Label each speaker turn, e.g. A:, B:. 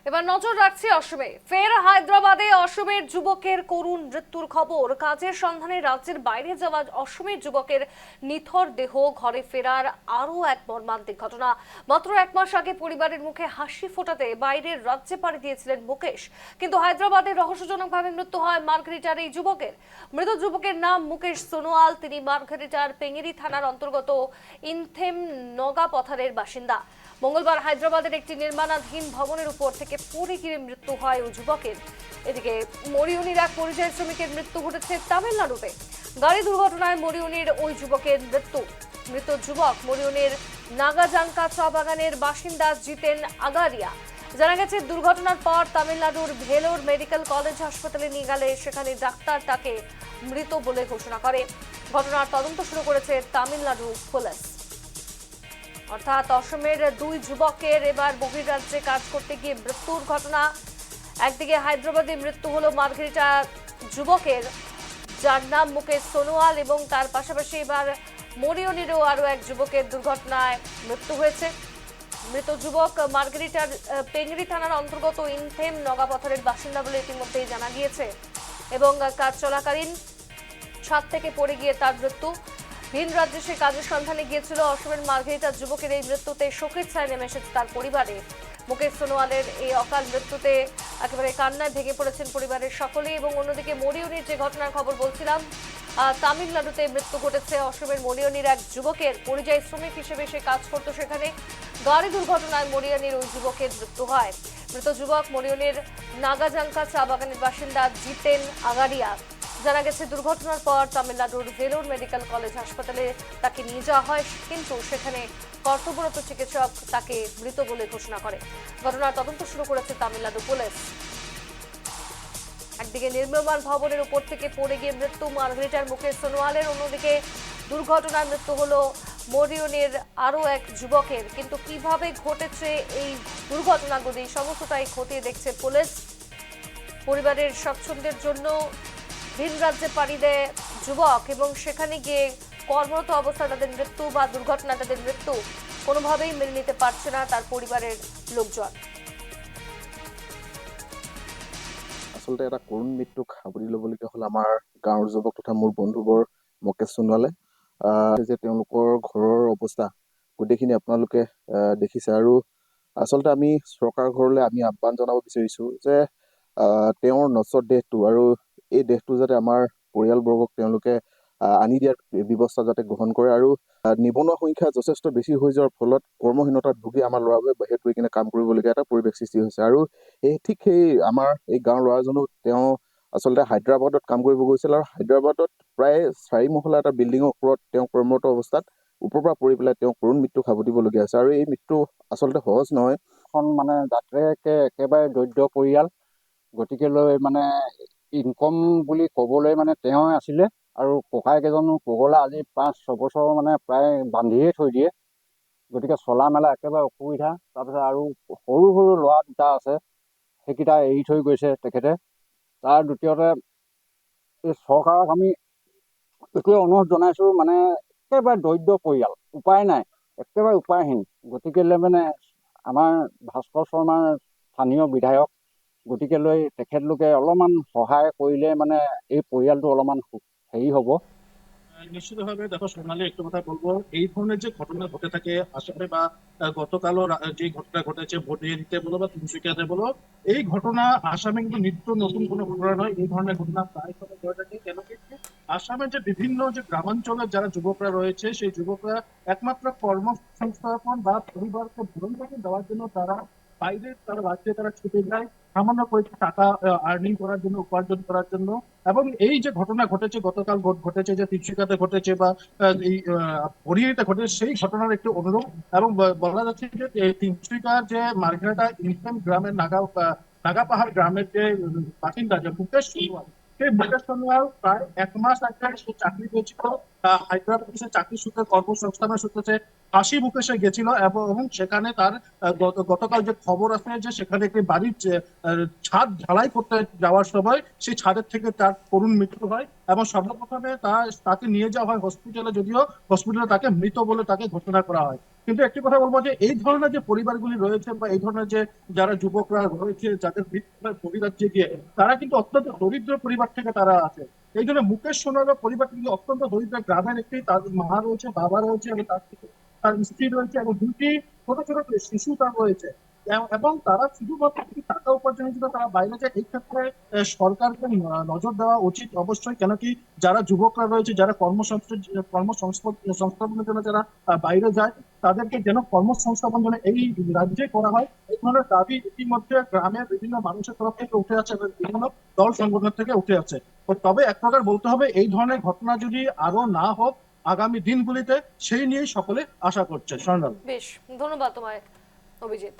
A: এবার নজর রাখছি অসমে। ফের হায়দ্রাবাদে অসমের যুবকের করুণ মৃত্যুর খবর। কাজের সন্ধানে রাজ্যের বাইরে যাওয়া অসমের যুবকের নিথর দেহ ঘরে ফেরার আরও এক মর্মান্তিক ঘটনা। মাত্র এক মাস আগে পরিবারের মুখে হাসি ফোটাতে বাইরের রাজ্যে পাড়ি দিয়েছিলেন মুকেশ, কিন্তু হায়দ্রাবাদে রহস্যজনকভাবে মৃত্যু হয় মার্ঘেরিটার এই যুবকের। মৃত যুবকের নাম মুকেশ সোনোয়াল। তিনি মার্ঘেরিটার পেঙ্গেরি থানার অন্তর্গত ইনথেম নগা পথারের বাসিন্দা। মঙ্গলবার হায়দ্রাবাদের একটি নির্মাণাধীন ভবনের উপর থেকে পড়ে গিয়ে মৃত্যু হয় ওই যুবকের। এদিকে মরিয়নির এক পরিযায়ী শ্রমিকের মৃত্যু ঘটেছে তামিলনাড়ুতে। গাড়ি দুর্ঘটনায় মরিয়নির ওই যুবকের মৃত্যু। মৃত যুবক মরিয়নির নাগাজাঙ্কা চা বাগানের বাসিন্দা জিতেন আগারিয়া। জানা গেছে, দুর্ঘটনার পর তামিলনাড়ুর ভেলোর মেডিকেল কলেজ হাসপাতালে নিয়ে গেলে সেখানে ডাক্তার তাকে মৃত বলে ঘোষণা করে। ঘটনার তদন্ত শুরু করেছে তামিলনাড়ু পুলিশ। অর্থাৎ অসমের দুই যুবকের এবার বহির্রাজ্যে কাজ করতে গিয়ে মৃত্যুর ঘটনা। একদিকে হায়দ্রাবাদে মৃত্যু হলো মার্ঘেরিটা যুবকের, যার নাম মুকেশ সোনোয়াল, এবং তার পাশাপাশি এবার মরিয়নিরও আরও এক যুবকের দুর্ঘটনায় মৃত্যু হয়েছে। মৃত যুবক মার্ঘেরিটার পেঙ্গেরি থানার অন্তর্গত ইনথেম নগাপথরের বাসিন্দা বলে ইতিমধ্যেই জানা গিয়েছে, এবং কাজ চলাকালীন ছাদ থেকে পড়ে গিয়ে তার মৃত্যু। ভিন রাজ্যে সে কাজের সন্ধানে গিয়েছিল। অসমের মার্ঘেরিটার যুবকের এই মৃত্যুতে শোকের ছায়া নেমে এসেছে তার পরিবারে। মুকেশ সোনোয়ালের এই অকাল মৃত্যুতে একেবারে কান্নায় ভেঙে পড়েছেন পরিবারের সকলেই। এবং অন্যদিকে মরিয়নির যে ঘটনার খবর বলছিলাম, তামিলনাড়ুতে মৃত্যু ঘটেছে অসমের মরিয়নির এক যুবকের। পরিযায়ী শ্রমিক হিসেবে সে কাজ করত সেখানে। গাড়ি দুর্ঘটনায় মরিয়নির ওই যুবকের মৃত্যু হয়। মৃত যুবক মরিয়নির নাগাজাঙ্কা চা বাগানের বাসিন্দা জিতেন আগারিয়া। জানা গেছে, দুর্ঘটনার পর তামিলনাড়ুর ভেলোর মেডিকেল কলেজ হাসপাতালে তাকে নিয়ে যাওয়া হয়, কিন্তু সেখানে কর্তব্যরত চিকিৎসক তাকে মৃত বলে ঘোষণা করে। ঘটনার তদন্ত শুরু করেছে তামিলনাড়ু পুলিশ। একদিকে নির্মীয়মান ভবনের উপর থেকে পড়ে গিয়ে মৃত্যু মার্ঘেরিটার মুকেশ সোনোয়ালের, অন্যদিকে দুর্ঘটনায় মৃত্যু হলো মরিয়নির আরও এক যুবকের। কিন্তু কিভাবে ঘটেছে এই দুর্ঘটনাগুলি সমস্তটাই খতিয়ে দেখছে পুলিশ। পরিবারের স্বাচ্ছন্দ্যের জন্য ভিন রাজ্যে পাড়ি দেয় যুবক, এবং সেখানে গিয়ে কর্মরত অবস্থায় তাদের মৃত্যু বা দুর্ঘটনা তাদের মৃত্যু কোনোভাবেই মেনে নিতে পারছে না তার পরিবারের লোকজন।
B: আচলতে এটা করুণ মৃত্যুক সাৱটি ল'বলগীয়া হ'ল আমাৰ গাঁৱৰ যুৱক তথা মোৰ বন্ধুবৰ মুকেশ সোণোৱালে। যে তেওঁলোকৰ ঘৰৰ অৱস্থা গোটেইখিনি আপোনালোকে দেখিছে। আৰু আচলতে আমি চৰকাৰ ঘৰলৈ আমি আহ্বান জনাব বিচাৰিছোঁ যে তেওঁৰ নশ্বৰ দেহটো আৰু এই দেহটো যাতে আমাৰ পৰিয়ালবৰ্গক তেওঁলোকে আনি দিয়াৰ ব্যৱস্থা যাতে গ্ৰহণ কৰে। আৰু নিবনুৱা সংখ্যা যথেষ্ট বেছি হৈ যোৱাৰ ফলত কৰ্মহীনতাত ভুগি আমাৰ ল'ৰাবোৰে বাহিৰত গৈ কিনে কাম কৰিবলগীয়া এটা পৰিৱেশ সৃষ্টি হৈছে। আৰু ঠিক সেই আমাৰ এই গাঁৱৰ ল'ৰাজনো তেওঁ আচলতে হায়দৰাবাদত কাম কৰিব গৈছিল, আৰু হায়দৰাবাদত প্ৰায় 4 মহলা এটা বিল্ডিঙৰ ওপৰত তেওঁ কৰ্মৰত অৱস্থাত ওপৰৰ পৰা পৰি পেলাই তেওঁ করুণ মৃত্যু সাৱটিবলগীয়া হৈছে। আৰু এই মৃত্যু আচলতে সহজ নহয়।
C: এখন মানে জাতেকে একেবাৰে দৰিদ্ৰ পৰিয়াল, গতিকে লৈ মানে ইনকম বুলি ক'বলৈ মানে তেওঁ আছিলে, আৰু ককাইক এজনো পগলা, আজি 5-6 বছৰ মানে প্ৰায় বান্ধিয়ে থৈ দিয়ে। গতিকে চলা মেলা একেবাৰে অসুবিধা। তাৰপিছত আৰু সৰু সৰু ল'ৰা দুটা আছে, সেইকেইটা এৰি থৈ গৈছে তেখেতে। তাৰ দ্বিতীয়তে এই চৰকাৰক আমি এইটোৱে অনুৰোধ জনাইছোঁ, মানে একেবাৰে দৰিদ্ৰ পৰিয়াল, উপায় নাই, একেবাৰে উপায়হীন। গতিকে মানে আমাৰ ভাস্কৰ শৰ্মাৰ স্থানীয় বিধায়ক, গতিকে লৈ তেখেতলোকে অলপমান সহায় কৰিলে মানে এই পৰিয়ালটো অলপমান হেৰি হ'ব।
D: নিশ্চিতভাবে দেখো সোনালী, একটু কথা বলবো, এই ধরনের যে ঘটনা ঘটে থাকে আসামে বা গতকালও যে ঘটনা ঘটেছে ভোটেতে বলো বা তিনসুকিয়াতে বলো, এই ঘটনা আসামে কিন্তু নিত্য নতুন কোনো ঘটনা নয়। এই ধরনের ঘটনা প্রায় সময় ঘটে থাকে। কেন কি আসামের যে বিভিন্ন যে গ্রামাঞ্চলের যারা যুবকরা রয়েছে, সেই যুবকরা একমাত্র কর্মসংস্থাপন বা পরিবারকে ভরণ পোষণ দেওয়ার জন্য তারা বাইরে, তারা রাজ্যে তারা ছুটে যায় সামান্য কয়েকটি টাকা আর্নিং করার জন্য, উপার্জন করার জন্য। এবং এই যে ঘটনা ঘটেছে গতকাল ঘটেছে, যে তিনসুকিয়াতে ঘটেছে বা এই হরিয়ানাতে ঘটেছে, সেই ঘটনার একটি অনুরূপ। এবং বলা যাচ্ছে যে তিনসুকিয়ার যে মার্ঘেরিটা ইনফেম গ্রামের নাগা পাহাড় গ্রামের যে বাসিন্দা যে মুকেশ সোনোয়াল, সেই মুকেশ সোনোয়াল প্রায় 1 মাস আগে সে চাকরি পেয়েছিল হায়দ্রাবাদ। সে চাকরি সূত্রে, কর্মসংস্থানের সূত্রে সে হাসি মুকেশে গেছিল, এবং সেখানে তার গতকাল যে খবর আছে যে সেখানে একটি বাড়ির ছাদ ঢালাই করতে যাওয়ার সময় সেই ছাদের থেকে তার করুণ মৃত্যু হয়। এবং সর্বপ্রথমে তাকে নিয়ে যাওয়া হয় হসপিটালে, যদিও হসপিটালে তাকে মৃত বলে তাকে ঘোষণা করা হয়। কিন্তু একটি কথা বলবো যে এই ধরনের যে পরিবারগুলি রয়েছে বা এই ধরনের যে যারা যুবকরা রয়েছে যাদের পরিরাজ্যে গিয়ে তারা কিন্তু অত্যন্ত দরিদ্র পরিবার থেকে তারা আছে। এই জন্য মুকেশ সোনালের পরিবারটি কিন্তু অত্যন্ত দরিদ্র গ্রামের একটি, তার মা রয়েছে, বাবা রয়েছে এবং তার স্ত্রী রয়েছে এবং দুটি ছোট ছোট শিশু তার রয়েছে। এবং তারা শুধুমাত্র একটি টাকা উপার্জনের জন্য তারা বাইরে যায়। এই ক্ষেত্রে সরকারকে নজর দেওয়া উচিত অবশ্যই, কেন কি যারা যুবকরা রয়েছে, যারা কর্মসংস্থাপনের জন্য যারা বাইরে যায়, তাদেরকে যেন কর্মসংস্থাপন যেন এই রাজ্যে করা হয়, এই ধরনের দাবি ইতিমধ্যে গ্রামের বিভিন্ন মানুষের তরফ থেকে উঠে আছে এবং বিভিন্ন দল সংগঠন থেকে উঠে আছে। তবে এক প্রকার বলতে হবে এই ধরনের ঘটনা যদি আরো না হোক আগামী দিনগুলিতে, সেই নিয়েই সকলে আশা করছে। স্বর্ণালী।
A: বেশ, ধন্যবাদ তোমায় অভিজিৎ।